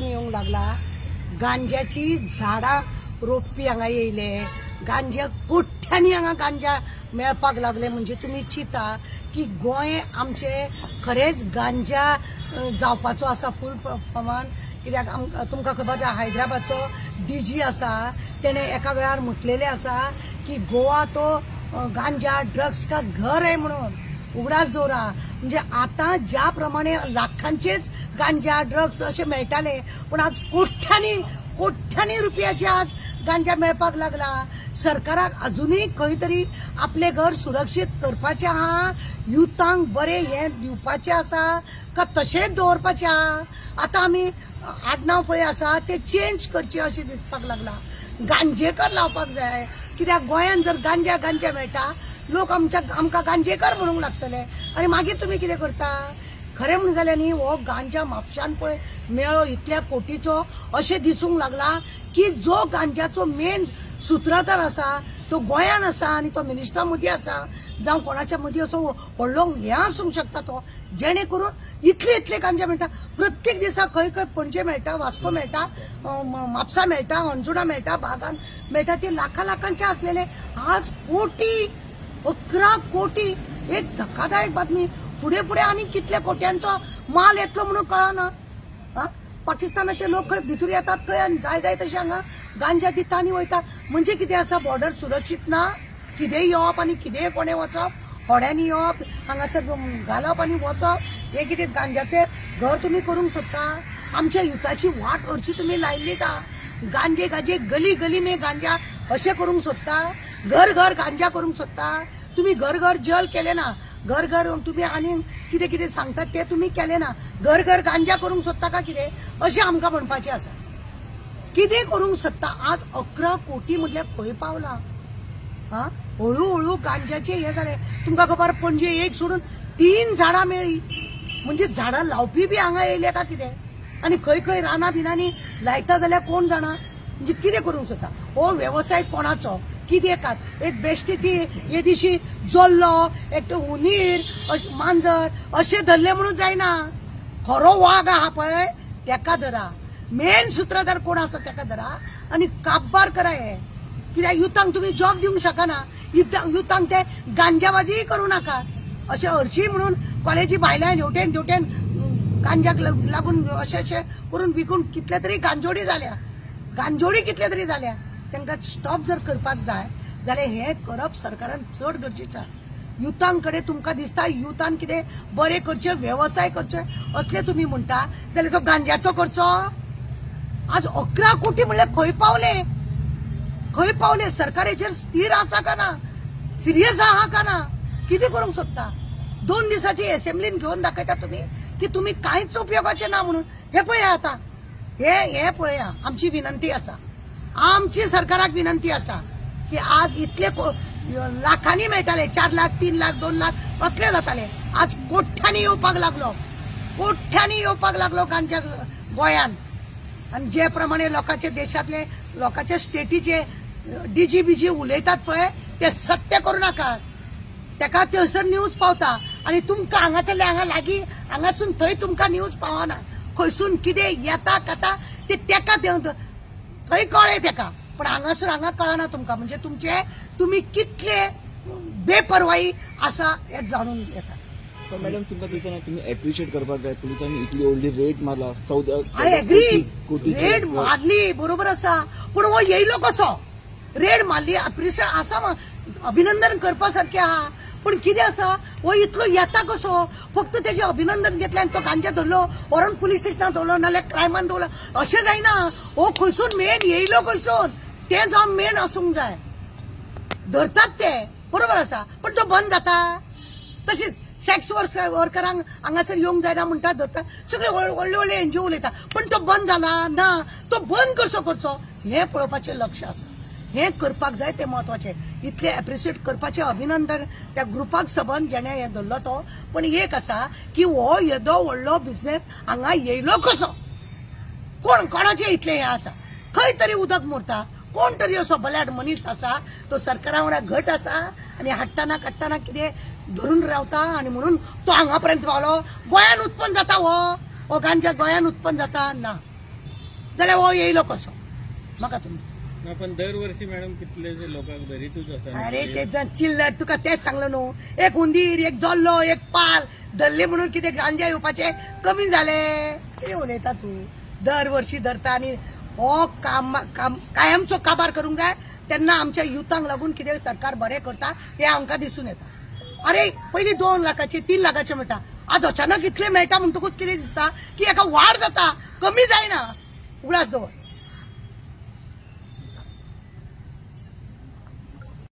येऊंक लागला गांज्याची झाडां रोपपी हांगा येयले गांजा कोट्यांनी हांगा गांजा मेळपाक लागले म्हणजे तुम्ही चिता की गोंय आमचे खरेच गांजा जावपाचो आसा फूल प्रमाण कित्याक तुमकां खबर आसा हैदराबादचो डीजी आसा तेणे एका वेळार म्हटलेले आसा की गोवा तो गांजा ड्रग्स का घर आहे म्हणून उगडास दवरा म्हणजे आता ज्या प्रमाणे लाखांचेच गांजा ड्रग्स असे मेळटाले पण आज कोट्यांनी रुपयाचे आज गांजा मेळपाक लागला सरकाराक अजूनही खंय तरी आपले घर सुरक्षीत करपाचे आहा युथांक बरे हे दिवपाचे आसा का तशेंच दवरपाचे आहा आता आमी आडनाव पळय आसा ते चेंज करचे अशें दिसपाक लागला गांजेकर लावपाक जाय कित्याक गोंयान जर गांजा मेळटा लोक आमकां गांजेकर म्हणूंक लागतले आनी मागीर तुमी कितें करता खरें म्हणून जाल्यार न्ही हो गांजा म्हापशान पळय मेळ्ळो इतल्या कोटीचो अशें दिसूंक लागला की जो गांजाचो मेन सूत्रधार आसा तो गोंयान आसा आनी तो मिनिस्टरा मदीं आसा जावं कोणाच्या मदीं असो व्हडलो हें आसूंक शकता तो जेणे करून इतले गांजा मेळटा प्रत्येक दिसा खंय पणजे मेळटा वास्को मेळटा म्हापसा मेळटा अंजुणा मेळटा बागान मेळटा ते लाखांचे आसलेले आज कोटी 11 कोटी एक धक्कादायक बातमी फुडें आनी कितल्या कोट्यांचो माल येतलो म्हणून कळना पाकिस्तानाचे लोक खंय भितर येतात खंय जाय तशें हांगा गांजा दिता आनी वयता म्हणजे कितें आसा बॉर्डर सुरक्षीत ना कितेंय येवप आनी कितेंय कोणें वचप होड्यांनी येवप हांगासर घालप आनी वचप हे कितें गांजाचे घर तुमी करूंक सोदता आमच्या युथाची वाट हरशी तुमी लायिल्लीच आहा गांजे गली मे गांजा अशें करूंक सोदता घर गांजा करूंक सोदता तुम्ही घर जल केले ना घर तुम्ही आनी कितें सांगतात ते तुम्ही केले ना घर गांजा करूंक सोदता का कितें अशें आमकां म्हणपाचें आसा कितें करूंक सोदता आज 11 कोटी म्हटल्यार खंय पावला हळू गांजाचे हे जाले तुमकां खबर पणजे एक सोडून 3 झाडां मेळ्ळी म्हणजे झाडां लावपी बी हांगा येयले का कितें आनी खंय रानां बिनांनी लायता जाल्यार कोण जाणा म्हणजे कितें करूंक सोदता हो वेवसाय कोणाचो कितें कात एक बेश्टीची हे दिशी जोल्लो एक उंदीर मांजर अशें धरले म्हणून जायना खरो वाघ आहा पळय तेका धरा मेन सूत्रधार कोण आसा तेका धरा आनी काबार करा हे कित्याक युथांक तुमी जॉब दिवंक शकना युथांक ते गांजाबाजी करूं नाका अशें हरशीं म्हणून कॉलेजी भायल्यान हेवटेन गांजाक लागून अशें करून विकून कितले तरी गांजोडी कितले तरी जाल्या तांकां स्टॉप जर करपाक जाय जाल्यार हें करप सरकारान चड गरजेचें युथांकडे तुमकां दिसता युथान कितें बरें करचें वेवसाय करचे असले तुमी म्हणटा जाल्यार तो गांजाचो करचो आज 11 कोटी म्हणल्यार खंय पावले सरकाराचेर स्थिर आसा का ना सिरियस आहा का ना कितें करूंक सोदता 2 दिसाची असेंब्लीन घेवन दाखयता तुमी की तुमी कांयच उपयोगाचे ना म्हणून हे पळया आता हे पळया आमची विनंती आसा आमची सरकाराक विनंती आसा की आज इतले लाखांनी मेळटाले 4 लाख 3 लाख 2 लाख असले जाताले आज कोट्यांनी येवपाक लागलो गांजा गोंयान आणि जे प्रमाणे लोकांचे देशातले लोकांच्या स्टेटीचे डीजी उलयतात पळय ते सत्य करू नाका तेका थंयसर न्यूज पावता आणि तुमकां हांगासरले हांगा लागीं हांगासून थंय तुमकां न्यूज पावना खंयसून कितें येता कथा ते तेका थंय कळ्ळे तेका पण हांगासर हांगा कळना तुमकां म्हणजे तुम्ही कितले बेपरवाई आसा हे जाणून येता पण मॅडम तुमकां दिसना तुम्ही एप्रिशिएट करपाक जाय पुलिसांनी इतली व्हडली रेड मारला 14 एग्री रेड मारली बरोबर आसा पण हो येयलो कसो रेड मारली एप्रिशिएट आसा अभिनंदन करपा सारखें आहा पण कितें आसा हो इतलो येता कसो फक्त तेजे अभिनंदन घेतलें आनी तो गांजा धरलो व्हरून पुलीस स्टेशनार दवरलो नाल्यार क्रायमान दवरलो अशें जायना हो खंयसून मेन येयलो खंयसून तें जावन मेन आसूंक जाय धरतात ते बरोबर आसा पण तो बंद जाता तशीच सेक्स वर्करांक हांगासर येवंक जायना म्हणटा धरता सगळे व्हडले एनजीओ उलयता पण तो बंद जाला ना तो बंद करचो हें पळोवपाचें लक्ष आसा हे करपाक जाय ते महत्वाचें इतले एप्रिशिएट करपाचें अभिनंदन त्या ग्रुपाक सबंद जेणे हें धरलो तो पण एक आसा की हो येदो व्हडलो बिझनेस हांगा येयलो कसो कोणाचें इतलें हें आसा खंय तरी उदक मोरता कोण तरी असो बलाड मनीस आसा तो सरकारा वांगडा घट आसा आनी हाडटाना काडटाना कितें धरून रावता आनी म्हणून तो हांगा पर्यंत पावलो गोंयान उत्पन्न जाता हो गांजा गोंयान उत्पन्न जाता ना जाल्यार हो येयलो कसो म्हाका तुमी सांग. पण दरवर्षी मॅडम कितले लोकांक धरीतूच आसा. अरे ते चिल्लर तुका तेच सांगलो न्हू. एक हुंदीर एक जल्लो एक पाल धरले म्हणून कितें गांजा येवपाचे कमी जाले. कितें उलयता तूं. दरवर्षी धरता आनी हो कायमचो काबार करूंक जाय. तेन्ना आमच्या युथांक लागून कितें सरकार बरें करता हें आमकां दिसून येता. अरे पयलीं 2 लाखाचे 3 लाखाचे मेळटा. आज अचानक इतले मेळटा म्हणटकूच कितें दिसता की हेका वाड जाता कमी जायना. उगडास दवर.